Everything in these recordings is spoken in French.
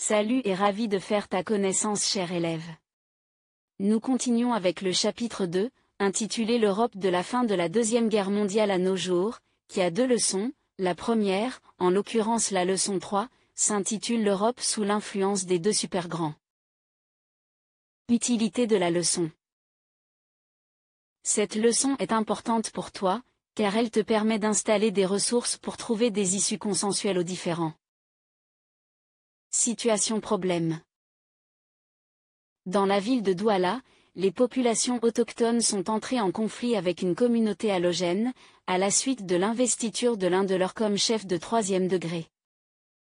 Salut et ravi de faire ta connaissance, cher élève. Nous continuons avec le chapitre 2, intitulé L'Europe de la fin de la Deuxième Guerre mondiale à nos jours, qui a 2 leçons. La première, en l'occurrence la leçon 3, s'intitule L'Europe sous l'influence des 2 supergrands. Utilité de la leçon. Cette leçon est importante pour toi, car elle te permet d'installer des ressources pour trouver des issues consensuelles aux différends. Situation-problème. Dans la ville de Douala, les populations autochtones sont entrées en conflit avec une communauté allogène, à la suite de l'investiture de l'un de leurs comme chef de 3e degré.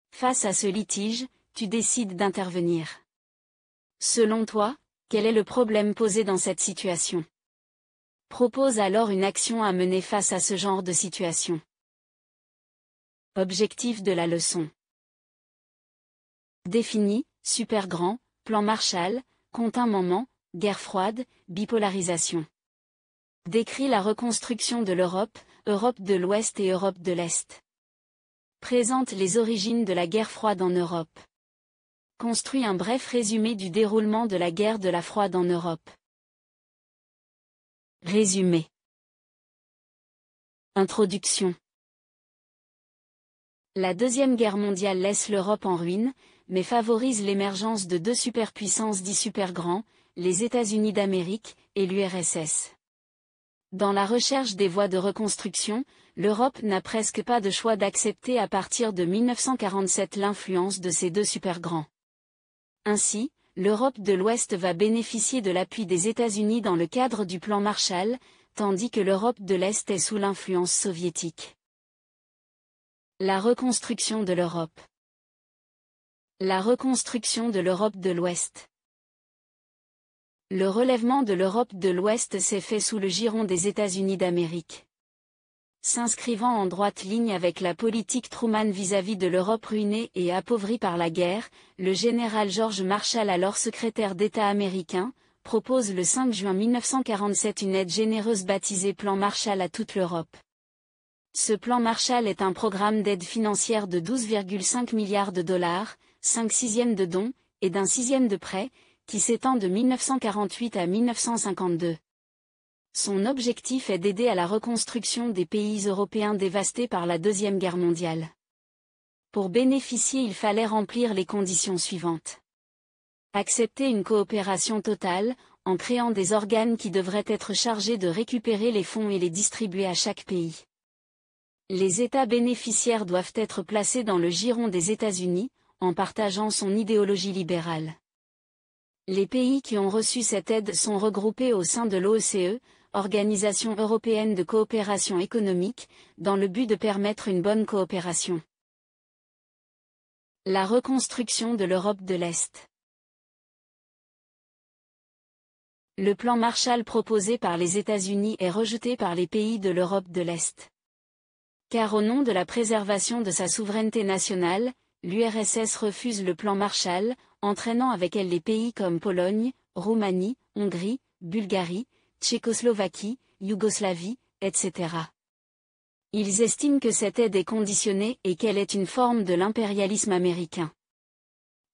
Face à ce litige, tu décides d'intervenir. Selon toi, quel est le problème posé dans cette situation? Propose alors une action à mener face à ce genre de situation. Objectif de la leçon. Défini, super grand, plan Marshall, compte un moment, guerre froide, bipolarisation. Décrit la reconstruction de l'Europe, Europe de l'Ouest et Europe de l'Est. Présente les origines de la guerre froide en Europe. Construit un bref résumé du déroulement de la guerre de la froide en Europe. Résumé. Introduction. La Deuxième Guerre mondiale laisse l'Europe en ruine, mais favorise l'émergence de 2 superpuissances dits supergrands, les États-Unis d'Amérique et l'URSS. Dans la recherche des voies de reconstruction, l'Europe n'a presque pas de choix d'accepter à partir de 1947 l'influence de ces 2 supergrands. Ainsi, l'Europe de l'Ouest va bénéficier de l'appui des États-Unis dans le cadre du plan Marshall, tandis que l'Europe de l'Est est sous l'influence soviétique. La reconstruction de l'Europe. La reconstruction de l'Europe de l'Ouest. Le relèvement de l'Europe de l'Ouest s'est fait sous le giron des États-Unis d'Amérique. S'inscrivant en droite ligne avec la politique Truman vis-à-vis de l'Europe ruinée et appauvrie par la guerre, le général George Marshall, alors secrétaire d'État américain, propose le 5 juin 1947 une aide généreuse baptisée Plan Marshall à toute l'Europe. Ce plan Marshall est un programme d'aide financière de 12,5 milliards de dollars, 5/6 de dons, et d'un 6e de prêts, qui s'étend de 1948 à 1952. Son objectif est d'aider à la reconstruction des pays européens dévastés par la Deuxième Guerre mondiale. Pour bénéficier, il fallait remplir les conditions suivantes. Accepter une coopération totale, en créant des organes qui devraient être chargés de récupérer les fonds et les distribuer à chaque pays. Les États bénéficiaires doivent être placés dans le giron des États-Unis, en partageant son idéologie libérale. Les pays qui ont reçu cette aide sont regroupés au sein de l'OECE, Organisation européenne de coopération économique, dans le but de permettre une bonne coopération. La reconstruction de l'Europe de l'Est. Le plan Marshall proposé par les États-Unis est rejeté par les pays de l'Europe de l'Est. Car au nom de la préservation de sa souveraineté nationale, l'URSS refuse le plan Marshall, entraînant avec elle les pays comme Pologne, Roumanie, Hongrie, Bulgarie, Tchécoslovaquie, Yougoslavie, etc. Ils estiment que cette aide est conditionnée et qu'elle est une forme de l'impérialisme américain.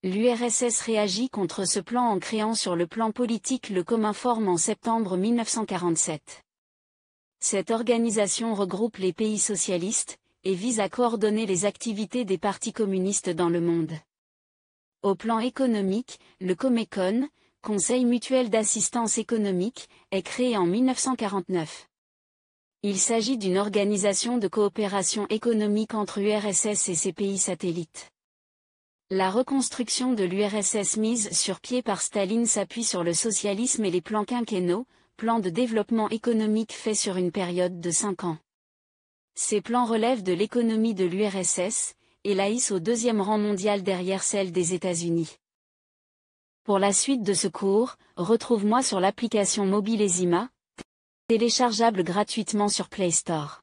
L'URSS réagit contre ce plan en créant sur le plan politique le Cominform en septembre 1947. Cette organisation regroupe les pays socialistes, et vise à coordonner les activités des partis communistes dans le monde. Au plan économique, le Comecon, Conseil mutuel d'assistance économique, est créé en 1949. Il s'agit d'une organisation de coopération économique entre l'URSS et ses pays satellites. La reconstruction de l'URSS mise sur pied par Staline s'appuie sur le socialisme et les plans quinquennaux, plans de développement économique faits sur une période de 5 ans. Ces plans relèvent de l'économie de l'URSS, et la hissent au 2e rang mondial derrière celle des États-Unis. Pour la suite de ce cours, retrouve-moi sur l'application mobile Ezima, téléchargeable gratuitement sur Play Store.